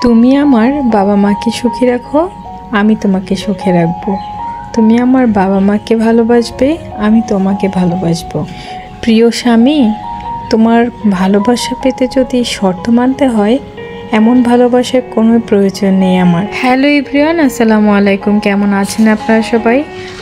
তুমি আমার বাবা মাকে সুখী রাখো, আমি তোমাকে সুখে রাখবো। তুমি আমার বাবা মাকে ভালোবাসবে, আমি তোমাকে ভালোবাসবো। প্রিয় স্বামী, তোমার ভালোবাসা পেতে যদি শর্ত মানতে হয়, এমন ভালোবাসার কোনো প্রয়োজন নেই আমার। হ্যালো এভরিওয়ান, আসসালামু আলাইকুম। কেমন আছেন আপনারা সবাই?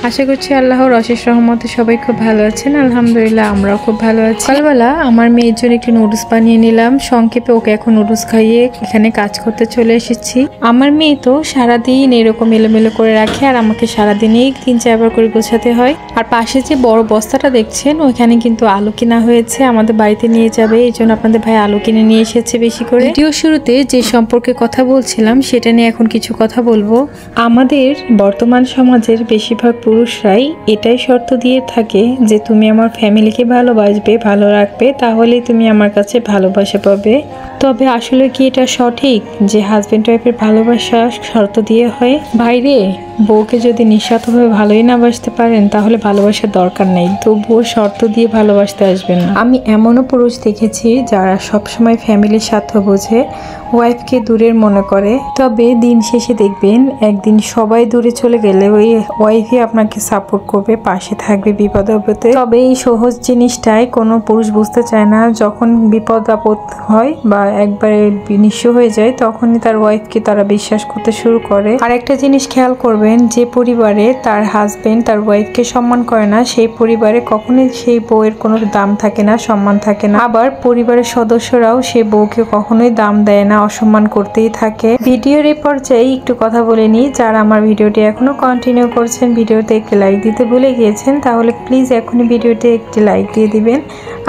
আশা করছি আল্লাহর অশেষ রহমতে সবাই খুব ভালো আছেন। আলহামদুলিল্লাহ, আমরাও খুব ভালো আছি। সকালবেলা আমার মেয়ের জন্য একটু নুডলস বানিয়ে নিলাম। সংক্ষেপে ওকে এখন নুডলস খাইয়ে এখানে কাজ করতে চলে এসেছি। আমার মেয়ে তো সারাদিন এরকম এলোমেলো করে রাখে, আর আমাকে সারাদিনেই 3-4 বার করে গোছাতে হয়। আর পাশে যে বড় বস্তাটা দেখছেন, ওইখানে কিন্তু আলু কিনা হয়েছে, আমাদের বাড়িতে নিয়ে যাবে। এই জন্য আপনাদের ভাই আলু কিনে নিয়ে এসেছে বেশি করে। ভিডিও শুরুতে যে সম্পর্কে কথা বলছিলাম সেটা নিয়ে এখন কিছু কথা বলবো। আমাদের বর্তমান সমাজের বেশিরভাগ পুরুষরাই এটাই শর্ত দিয়ে থাকে যে তুমি আমার ফ্যামিলিকে ভালোবাসবে, ভালো রাখবে, তাহলেই তুমি আমার কাছে ভালোবাসা পাবে। তবে আসলে কি এটা সঠিক যে হাজব্যান্ড ওয়াইফের ভালোবাসা শর্ত দিয়ে হয়? বাইরে বউকে যদি নিঃস্বার্থভাবে ভালোই না বাসতে পারেন, তাহলে ভালোবাসার দরকার নেই, তবুও শর্ত দিয়ে ভালোবাসতে আসবেন না। আমি এমনও পুরুষ দেখেছি যারা সবসময় ফ্যামিলির স্বার্থ বোঝে, ওয়াইফকে দূরের মনে করে। তবে দিন শেষে দেখবেন একদিন সবাই দূরে চলে গেলে ওই ওয়াইফই আপনাকে সাপোর্ট করবে, পাশে থাকবে বিপদ আপদে। তবে এই সহজ জিনিসটাই কোনো পুরুষ বুঝতে চায় না। যখন বিপদ আপদ হয় বা একবারে নিঃস্ব হয়ে যায়, তখনই তার ওয়াইফকে তারা বিশ্বাস করতে শুরু করে। আর একটা জিনিস খেয়াল করবেন, যে পরিবারে তার হাজবেন্ড তার ওয়াইফকে সম্মান করে না, সেই পরিবারে কখনোই সেই বউয়ের কোনো দাম থাকে না, সম্মান থাকে না। আবার পরিবারের সদস্যরাও সেই বউকে কখনোই দাম দেয় না, অসম্মান করতেই থাকে। ভিডিওর এই পর্যায়ে একটু কথা বলে নিই, যারা আমার ভিডিওটি এখনো কন্টিনিউ করছেন, ভিডিওতে একটি লাইক দিতে ভুলে গিয়েছেন, তাহলে প্লিজ এখনই ভিডিওতে একটি লাইক দিয়ে দিবেন।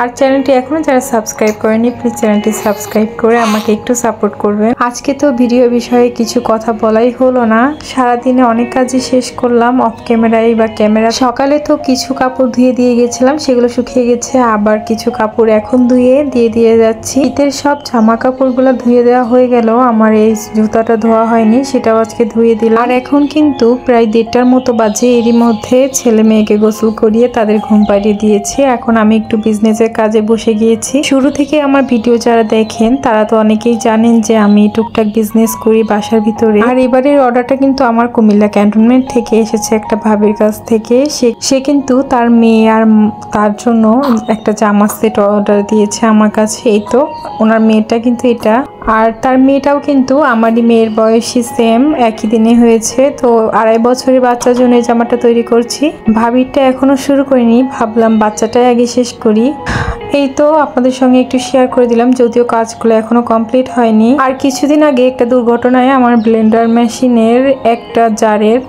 আর চ্যানেলটি এখনো যারা সাবস্ক্রাইব করেনি, প্লিজ চ্যানেলটি সাবস্ক্রাইব করে আমাকে একটু সাপোর্ট করবেন। আজকে তো ভিডিও বিষয়ে কিছু কথা বলাই হলো না, সারাদিনে অনেক কাজই শেষ করলাম অফ ক্যামেরায় বা ক্যামেরা। সকালে তো কিছু কাপড় ধুয়ে দিয়ে গেছিলাম, সেগুলো শুকিয়ে গেছে। আবার কিছু কাপড় এখন ধুয়ে দিয়ে যাচ্ছি। শীতের সব জামা কাপড়গুলো ধুয়ে দেওয়া হয়ে গেল, আমার এই জুতাটা ধোয়া হয়নি, সেটাও আজকে ধুয়ে দিলাম। আর এখন কিন্তু প্রায় 1:30টার মতো বাজে। এরই মধ্যে ছেলে মেয়েকে গোসল করিয়ে তাদের ঘুম পাড়িয়ে দিয়েছি। এখন আমি একটু বিজনেসের কাজে বসে গিয়েছি। শুরু থেকে আমার ভিডিও যারা দেখেন তারা তো অনেকেই জানেন যে আমি টুকটাক বিজনেস করি বাসার ভিতরে। আর এবারের অর্ডারটা কিন্তু আমার কুমিল্লা ক্যান্টনমেন্ট থেকে এসেছে, একটা ভাবির কাছ থেকে। সে কিন্তু তার মেয়ে আর তার জন্য একটা জামা সেট অর্ডার দিয়েছে আমার কাছে। এই তো ওনার মেয়েটা কিন্তু এটা, আর তার মেয়েটাও কিন্তু আমারই মেয়ের বয়সী, সেম একই দিনে হয়েছে। তো 2.5 বছরের বাচ্চার জন্য এই জামাটা তৈরি করছি। ভাবিরটা এখনো শুরু করিনি, ভাবলাম বাচ্চাটাই আগে শেষ করি। এই তো আপনাদের সঙ্গে একটু শেয়ার করে দিলাম, যদিও কাজগুলো এখনো কমপ্লিট হয়নি। আর কিছুদিন আগে একটা দুর্ঘটনায় আমার ব্লেন্ডার মেশিনের একটা জারের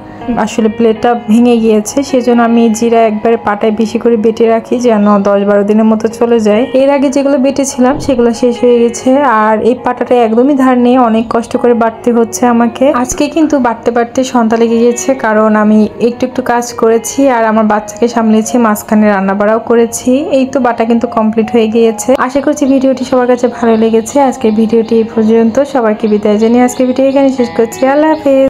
আসলে প্লেটটা ভেঙে গিয়েছে, সেজন্য আমি জিরা একবারে পাটায় বেশি করে বেটে রাখি যেন 10-12 দিনের মতো চলে যায়। এর আগে যেগুলো বেটেছিলাম সেগুলো শেষ হয়ে গেছে। আর এই পাটাটা একদমই ধার নেই, অনেক কষ্ট করে বাটতে হচ্ছে আমাকে। আজকে কিন্তু বাটতে সন্ধ্যা লেগে গেছে, কারণ আমি একটু কাজ করেছি আর আমার বাচ্চাকে সামলেছি, মাঝখানে রান্না বাড়াও করেছি। এই তো বাটা কিন্তু কমপ্লিট হয়ে গিয়েছে। আশা করছি ভিডিওটি সবার কাছে ভালো লেগেছে। আজকের ভিডিওটি এই পর্যন্ত, সবাইকে বিদায় জানিয়ে আজকের ভিডিও এখানে শেষ করছি। আল্লাহ হাফেজ।